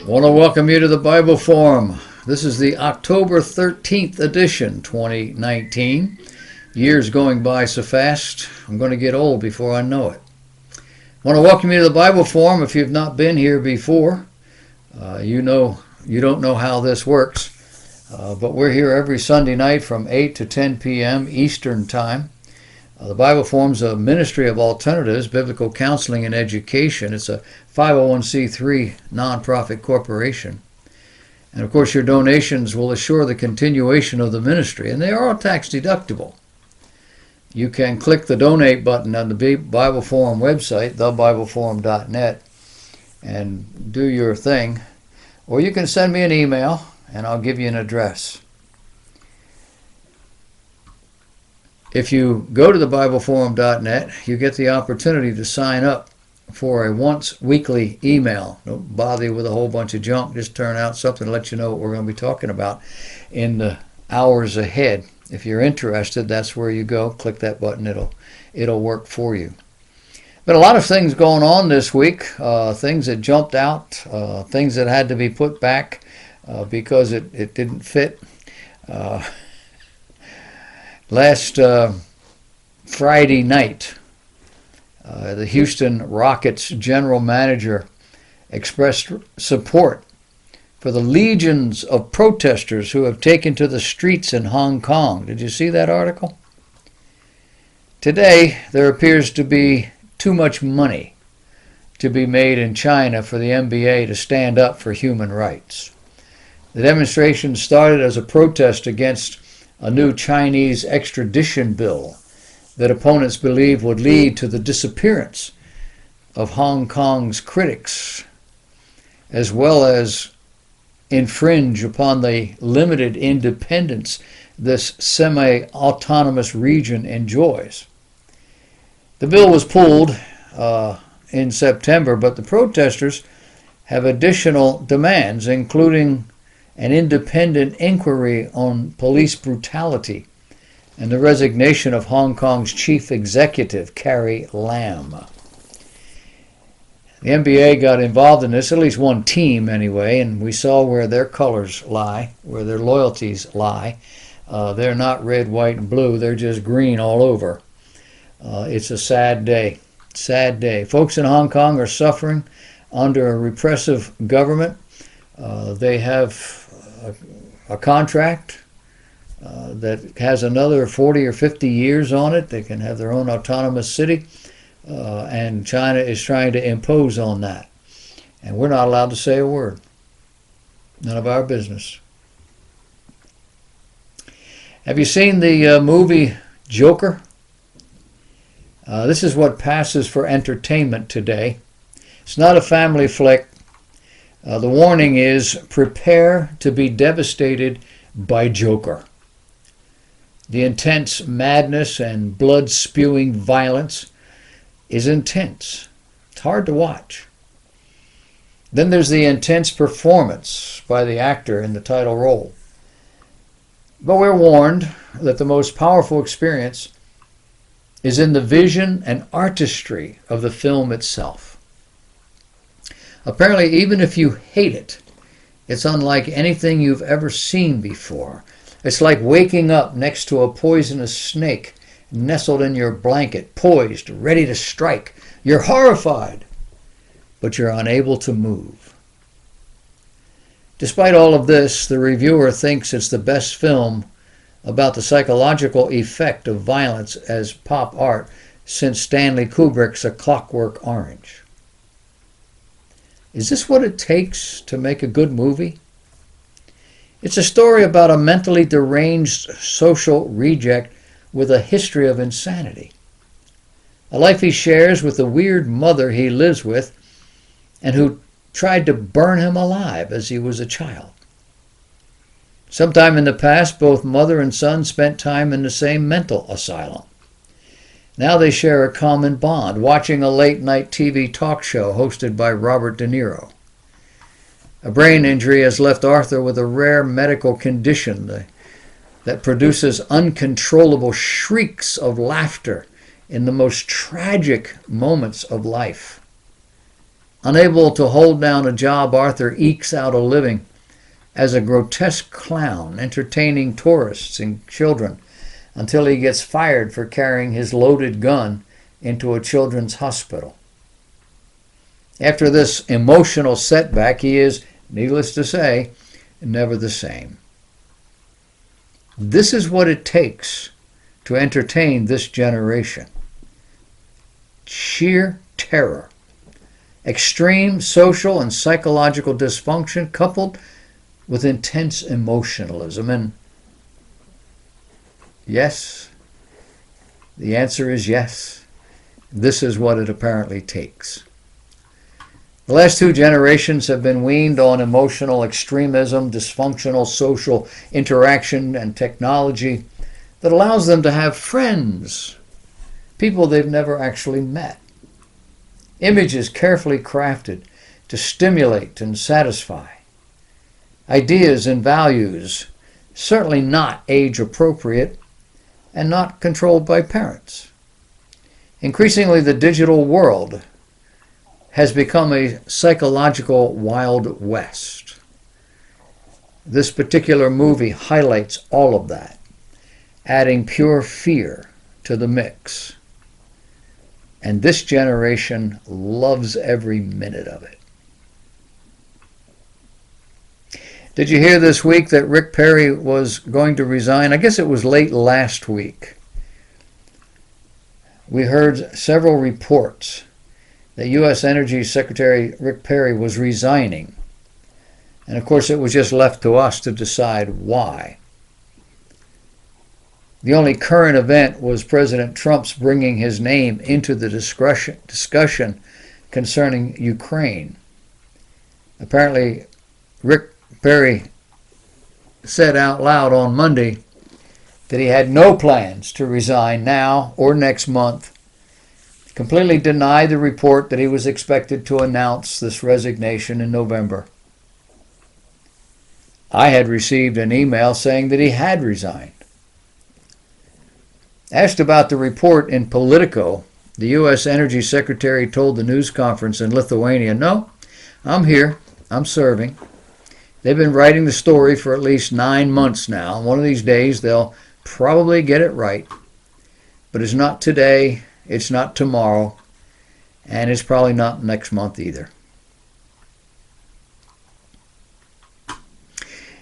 I want to welcome you to the Bible Forum. This is the October 13th edition, 2019. Years going by so fast, I'm going to get old before I know it. I want to welcome you to the Bible Forum. If you've not been here before, you don't know how this works. But we're here every Sunday night from 8 to 10 p.m. Eastern Time. The Bible Forum's a ministry of alternatives, biblical counseling and education. It's a 501c3 nonprofit corporation. And of course, your donations will assure the continuation of the ministry, and they are all tax deductible. You can click the donate button on the Bible Forum website, thebibleforum.net, and do your thing. Or you can send me an email, and I'll give you an address. If you go to thebibleforum.net, you get the opportunity to sign up for a once weekly email. Don't bother you with a whole bunch of junk. Just turn out something to let you know what we're going to be talking about in the hours ahead. If you're interested, that's where you go. Click that button. It'll work for you. But a lot of things going on this week. Things that jumped out. Things that had to be put back because it didn't fit. Last Friday night, the Houston Rockets general manager expressed support for the legions of protesters who have taken to the streets in Hong Kong. Did you see that article? Today, there appears to be too much money to be made in China for the NBA to stand up for human rights. The demonstration started as a protest against a new Chinese extradition bill that opponents believe would lead to the disappearance of Hong Kong's critics, as well as infringe upon the limited independence this semi-autonomous region enjoys. The bill was pulled in September, but the protesters have additional demands, including an independent inquiry on police brutality and the resignation of Hong Kong's chief executive, Carrie Lam. The NBA got involved in this, at least one team anyway, and we saw where their colors lie, where their loyalties lie. They're not red, white, and blue. They're just green all over. It's a sad day. Sad day. Folks in Hong Kong are suffering under a repressive government. They have a contract that has another 40 or 50 years on it. They can have their own autonomous city, and China is trying to impose on that. And we're not allowed to say a word. None of our business. Have you seen the movie Joker? This is what passes for entertainment today. It's not a family flick. The warning is, prepare to be devastated by Joker. The intense madness and blood-spewing violence is intense. It's hard to watch. Then there's the intense performance by the actor in the title role. But we're warned that the most powerful experience is in the vision and artistry of the film itself. Apparently, even if you hate it, it's unlike anything you've ever seen before. It's like waking up next to a poisonous snake nestled in your blanket, poised, ready to strike. You're horrified, but you're unable to move. Despite all of this, the reviewer thinks it's the best film about the psychological effect of violence as pop art since Stanley Kubrick's A Clockwork Orange. Is this what it takes to make a good movie? It's a story about a mentally deranged social reject with a history of insanity. A life he shares with the weird mother he lives with and who tried to burn him alive as he was a child. Sometime in the past, both mother and son spent time in the same mental asylum. Now they share a common bond, watching a late-night TV talk show hosted by Robert De Niro. A brain injury has left Arthur with a rare medical condition that produces uncontrollable shrieks of laughter in the most tragic moments of life. Unable to hold down a job, Arthur ekes out a living as a grotesque clown, entertaining tourists and children until he gets fired for carrying his loaded gun into a children's hospital. After this emotional setback, he is, needless to say, never the same. This is what it takes to entertain this generation. Sheer terror, extreme social and psychological dysfunction coupled with intense emotionalism. And yes, the answer is yes. This is what it apparently takes. The last two generations have been weaned on emotional extremism, dysfunctional social interaction, and technology that allows them to have friends, people they've never actually met. Images carefully crafted to stimulate and satisfy. Ideas and values certainly not age appropriate and not controlled by parents. Increasingly, the digital world has become a psychological Wild West. This particular movie highlights all of that, adding pure fear to the mix. And this generation loves every minute of it. Did you hear this week that Rick Perry was going to resign? I guess it was late last week. We heard several reports that U.S. Energy Secretary Rick Perry was resigning. And of course, it was just left to us to decide why. The only current event was President Trump's bringing his name into the discussion concerning Ukraine. Apparently, Rick Perry said out loud on Monday that he had no plans to resign now or next month. Completely denied the report that he was expected to announce this resignation in November. I had received an email saying that he had resigned. Asked about the report in Politico, the U.S. Energy Secretary told the news conference in Lithuania, "No, I'm here. I'm serving. They've been writing the story for at least 9 months now. One of these days they'll probably get it right. But it's not today. It's not tomorrow, and it's probably not next month either."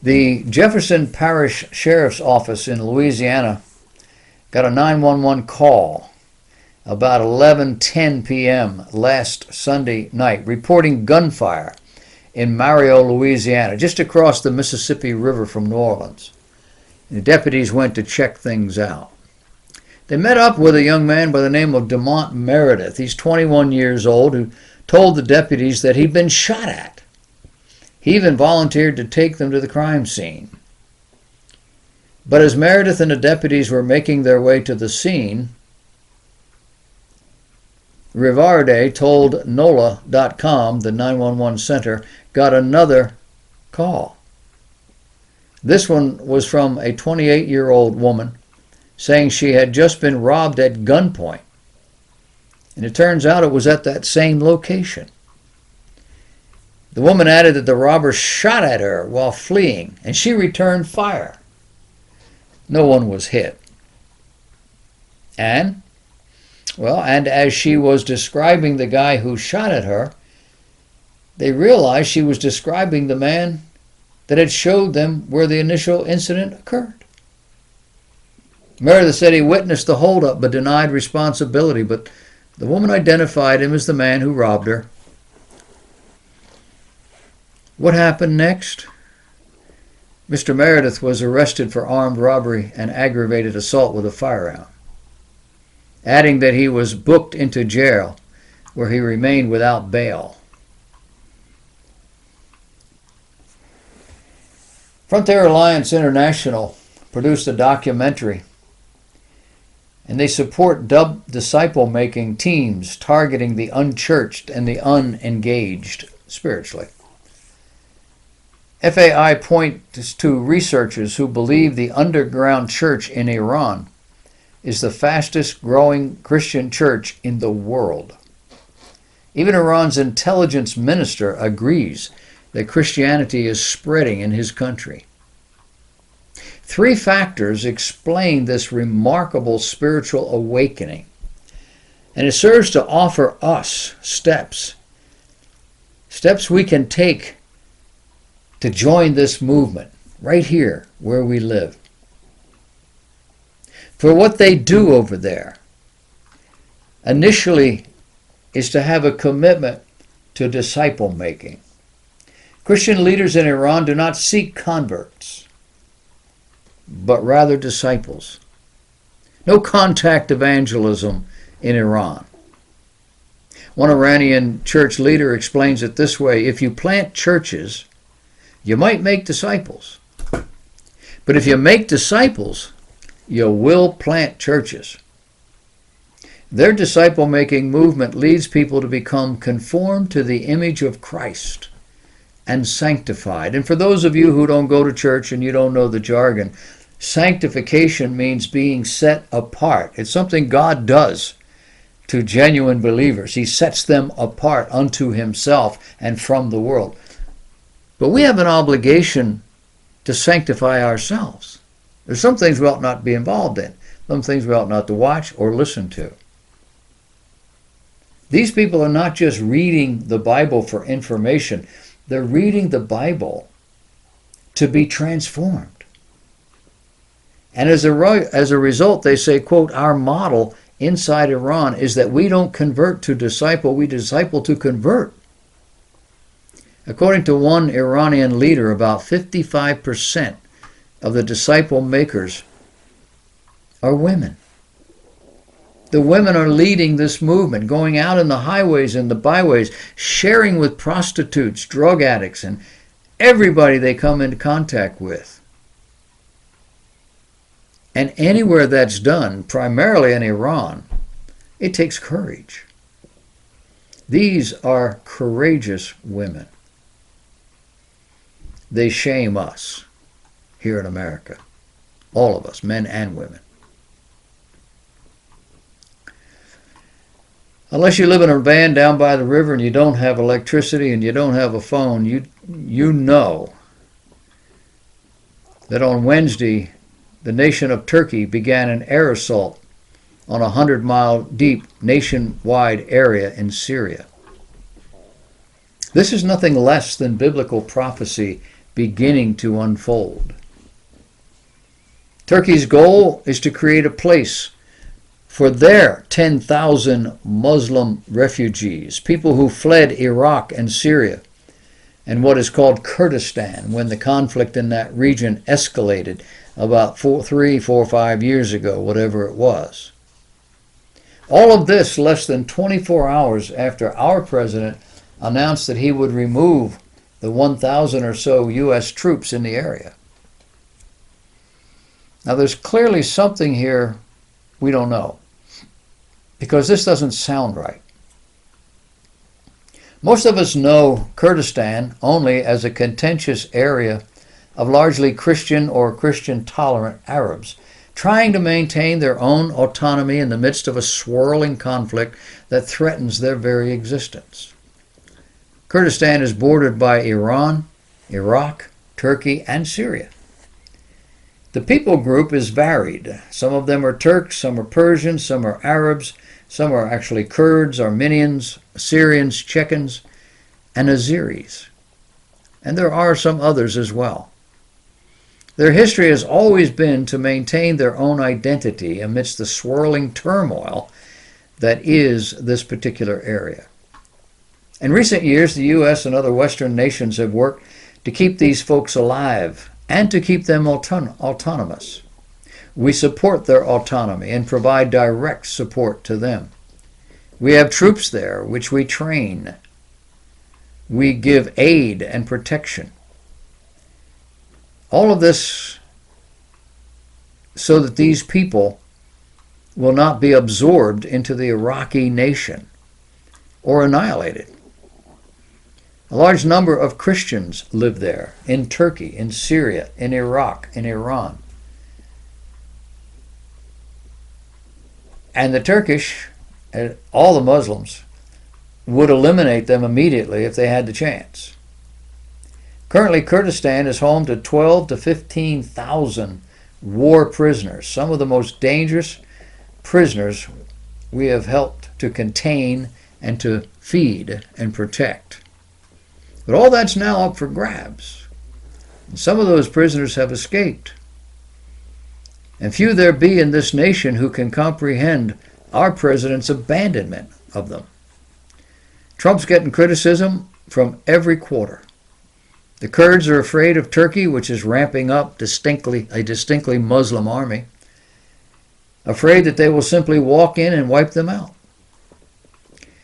The Jefferson Parish Sheriff's Office in Louisiana got a 911 call about 11:10 p.m. last Sunday night reporting gunfire in Mario, Louisiana, just across the Mississippi River from New Orleans. The deputies went to check things out. They met up with a young man by the name of DeMont Meredith. He's 21 years old, who told the deputies that he'd been shot at. He even volunteered to take them to the crime scene. But as Meredith and the deputies were making their way to the scene, Rivarde told NOLA.com, the 911 center, got another call. This one was from a 28-year-old woman saying she had just been robbed at gunpoint. And it turns out it was at that same location. The woman added that the robbers shot at her while fleeing, and she returned fire. No one was hit. And as she was describing the guy who shot at her, they realized she was describing the man that had showed them where the initial incident occurred. Meredith said he witnessed the holdup but denied responsibility, but the woman identified him as the man who robbed her. What happened next? Mr. Meredith was arrested for armed robbery and aggravated assault with a firearm, adding that he was booked into jail where he remained without bail. Frontier Alliance International produced a documentary, and they support disciple-making teams targeting the unchurched and the unengaged spiritually. FAI points to researchers who believe the underground church in Iran is the fastest growing Christian church in the world. Even Iran's intelligence minister agrees that Christianity is spreading in his country. Three factors explain this remarkable spiritual awakening, and it serves to offer us steps we can take to join this movement right here where we live. For what they do over there initially is to have a commitment to disciple making. Christian leaders in Iran do not seek converts, but rather disciples. No contact evangelism in Iran. One Iranian church leader explains it this way: if you plant churches, you might make disciples. But if you make disciples, you will plant churches. Their disciple-making movement leads people to become conformed to the image of Christ and sanctified. And for those of you who don't go to church and you don't know the jargon, sanctification means being set apart. It's something God does to genuine believers. He sets them apart unto himself and from the world. But we have an obligation to sanctify ourselves. There's some things we ought not be involved in, some things we ought not to watch or listen to. These people are not just reading the Bible for information. They're reading the Bible to be transformed. And as a result, they say, quote, our model inside Iran is that we don't convert to disciple, we disciple to convert. According to one Iranian leader, about 55% of the disciple makers are women. The women are leading this movement, going out in the highways and the byways, sharing with prostitutes, drug addicts, and everybody they come into contact with. And anywhere that's done, primarily in Iran, it takes courage. These are courageous women. They shame us here in America. All of us, men and women. Unless you live in a van down by the river and you don't have electricity and you don't have a phone, you know that on Wednesday, the nation of Turkey began an air assault on a 100-mile deep nationwide area in Syria. This is nothing less than biblical prophecy beginning to unfold. Turkey's goal is to create a place for their 10,000 Muslim refugees, people who fled Iraq and Syria and what is called Kurdistan when the conflict in that region escalated about 5 years ago, whatever it was. All of this less than 24 hours after our president announced that he would remove the 1,000 or so U.S. troops in the area. Now there's clearly something here we don't know, because this doesn't sound right. Most of us know Kurdistan only as a contentious area of largely Christian or Christian-tolerant Arabs trying to maintain their own autonomy in the midst of a swirling conflict that threatens their very existence. Kurdistan is bordered by Iran, Iraq, Turkey, and Syria. The people group is varied. Some of them are Turks, some are Persians, some are Arabs, some are actually Kurds, Armenians, Syrians, Chechens, and Azeris. And there are some others as well. Their history has always been to maintain their own identity amidst the swirling turmoil that is this particular area. In recent years, the U.S. and other Western nations have worked to keep these folks alive and to keep them autonomous. We support their autonomy and provide direct support to them. We have troops there, which we train. We give aid and protection. All of this so that these people will not be absorbed into the Iraqi nation or annihilated. A large number of Christians live there, in Turkey, in Syria, in Iraq, in Iran. And the Turkish, and all the Muslims, would eliminate them immediately if they had the chance. Currently, Kurdistan is home to 12 to 15,000 war prisoners, some of the most dangerous prisoners we have helped to contain and to feed and protect. But all that's now up for grabs. And some of those prisoners have escaped. And few there be in this nation who can comprehend our president's abandonment of them. Trump's getting criticism from every quarter. The Kurds are afraid of Turkey, which is ramping up a distinctly Muslim army, afraid that they will simply walk in and wipe them out.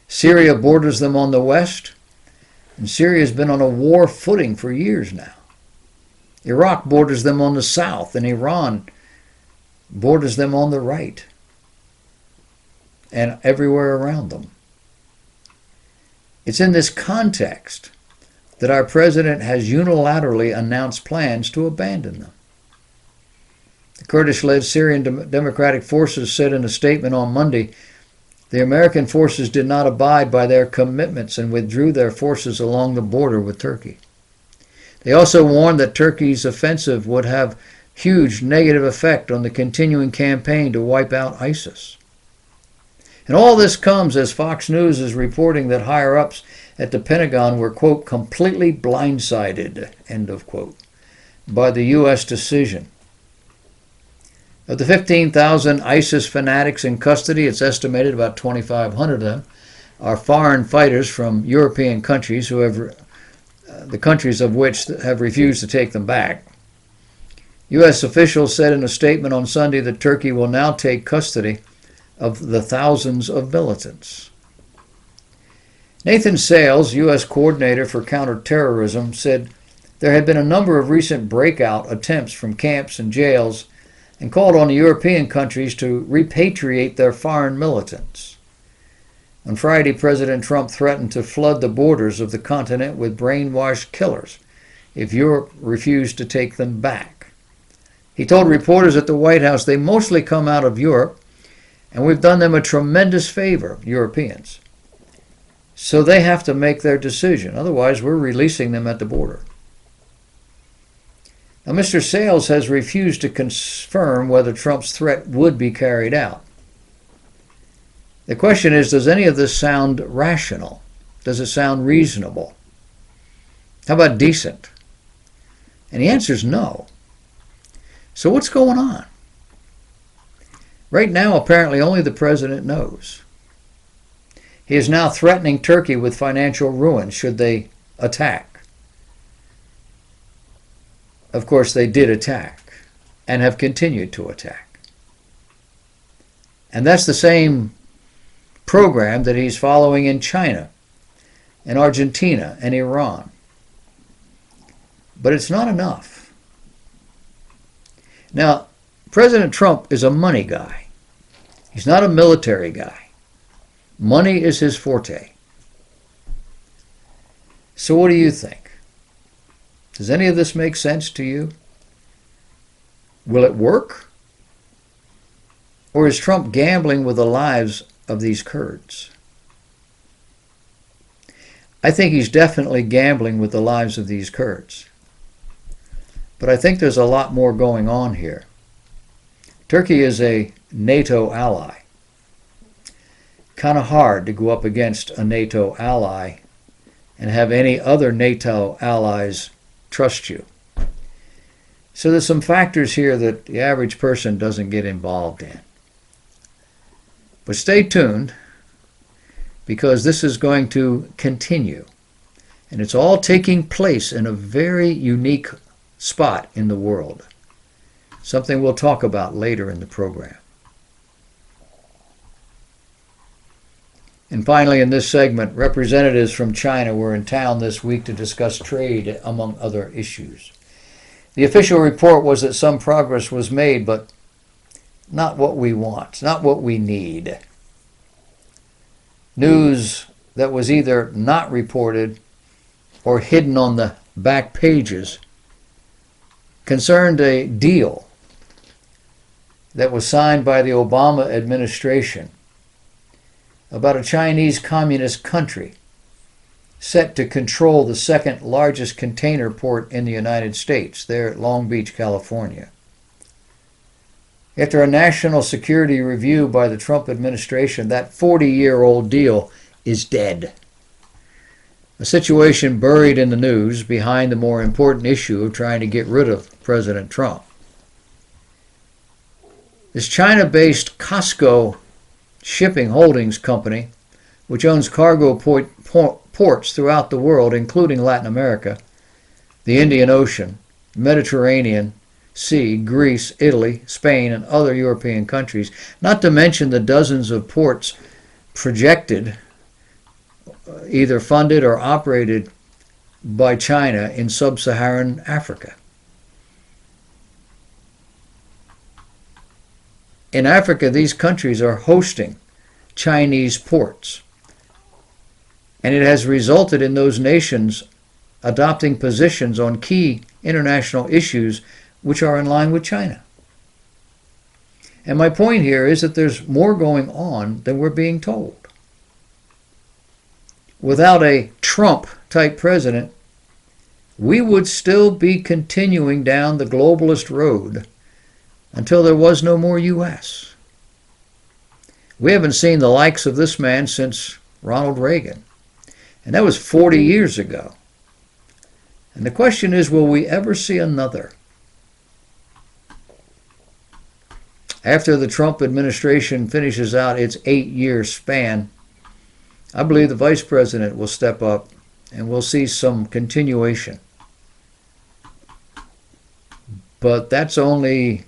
Syria borders them on the west, and Syria has been on a war footing for years now. Iraq borders them on the south, and Iran borders them on the right, and everywhere around them. It's in this context that our president has unilaterally announced plans to abandon them. The Kurdish-led Syrian Democratic Forces said in a statement on Monday, the American forces did not abide by their commitments and withdrew their forces along the border with Turkey. They also warned that Turkey's offensive would have huge negative effect on the continuing campaign to wipe out ISIS. And all this comes as Fox News is reporting that higher-ups at the Pentagon were, quote, completely blindsided, end of quote, by the U.S. decision. Of the 15,000 ISIS fanatics in custody, it's estimated about 2,500 of them are foreign fighters from European countries who have, the countries of which have refused to take them back. U.S. officials said in a statement on Sunday that Turkey will now take custody of the thousands of militants. Nathan Sales, U.S. coordinator for counterterrorism, said there had been a number of recent breakout attempts from camps and jails and called on the European countries to repatriate their foreign militants. On Friday, President Trump threatened to flood the borders of the continent with brainwashed killers if Europe refused to take them back. He told reporters at the White House they mostly come out of Europe, and we've done them a tremendous favor, Europeans. So they have to make their decision. Otherwise, we're releasing them at the border. Now, Mr. Sales has refused to confirm whether Trump's threat would be carried out. The question is, does any of this sound rational? Does it sound reasonable? How about decent? And the answer is no. So what's going on? Right now, apparently, only the president knows. He is now threatening Turkey with financial ruin should they attack. Of course, they did attack and have continued to attack. And that's the same program that he's following in China and Argentina and Iran. But it's not enough. Now, President Trump is a money guy. He's not a military guy. Money is his forte. So what do you think? Does any of this make sense to you? Will it work? Or is Trump gambling with the lives of these Kurds? I think he's definitely gambling with the lives of these Kurds. But I think there's a lot more going on here. Turkey is a NATO ally. Kind of hard to go up against a NATO ally and have any other NATO allies trust you. So there's some factors here that the average person doesn't get involved in. But stay tuned, because this is going to continue. And it's all taking place in a very unique spot in the world. Something we'll talk about later in the program. And finally, in this segment, representatives from China were in town this week to discuss trade, among other issues. The official report was that some progress was made, but not what we want, not what we need. News that was either not reported or hidden on the back pages concerned a deal that was signed by the Obama administration about a Chinese communist country set to control the second largest container port in the United States, there at Long Beach, California. After a national security review by the Trump administration, that 40-year-old deal is dead. A situation buried in the news behind the more important issue of trying to get rid of President Trump. This China-based Costco Shipping Holdings Company, which owns cargo ports throughout the world, including Latin America, the Indian Ocean, Mediterranean Sea, Greece, Italy, Spain, and other European countries, not to mention the dozens of ports projected, either funded or operated by China in sub-Saharan Africa. In Africa, these countries are hosting Chinese ports, and it has resulted in those nations adopting positions on key international issues which are in line with China. And my point here is that there's more going on than we're being told. Without a Trump-type president, we would still be continuing down the globalist road until there was no more U.S. We haven't seen the likes of this man since Ronald Reagan, and that was 40 years ago. And the question is, will we ever see another? After the Trump administration finishes out its 8-year span, I believe the vice president will step up and we'll see some continuation. But that's only,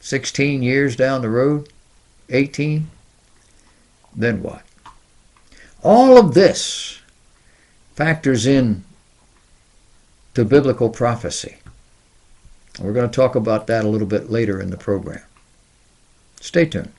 16 years down the road? 18? Then what? All of this factors in to biblical prophecy. We're going to talk about that a little bit later in the program. Stay tuned.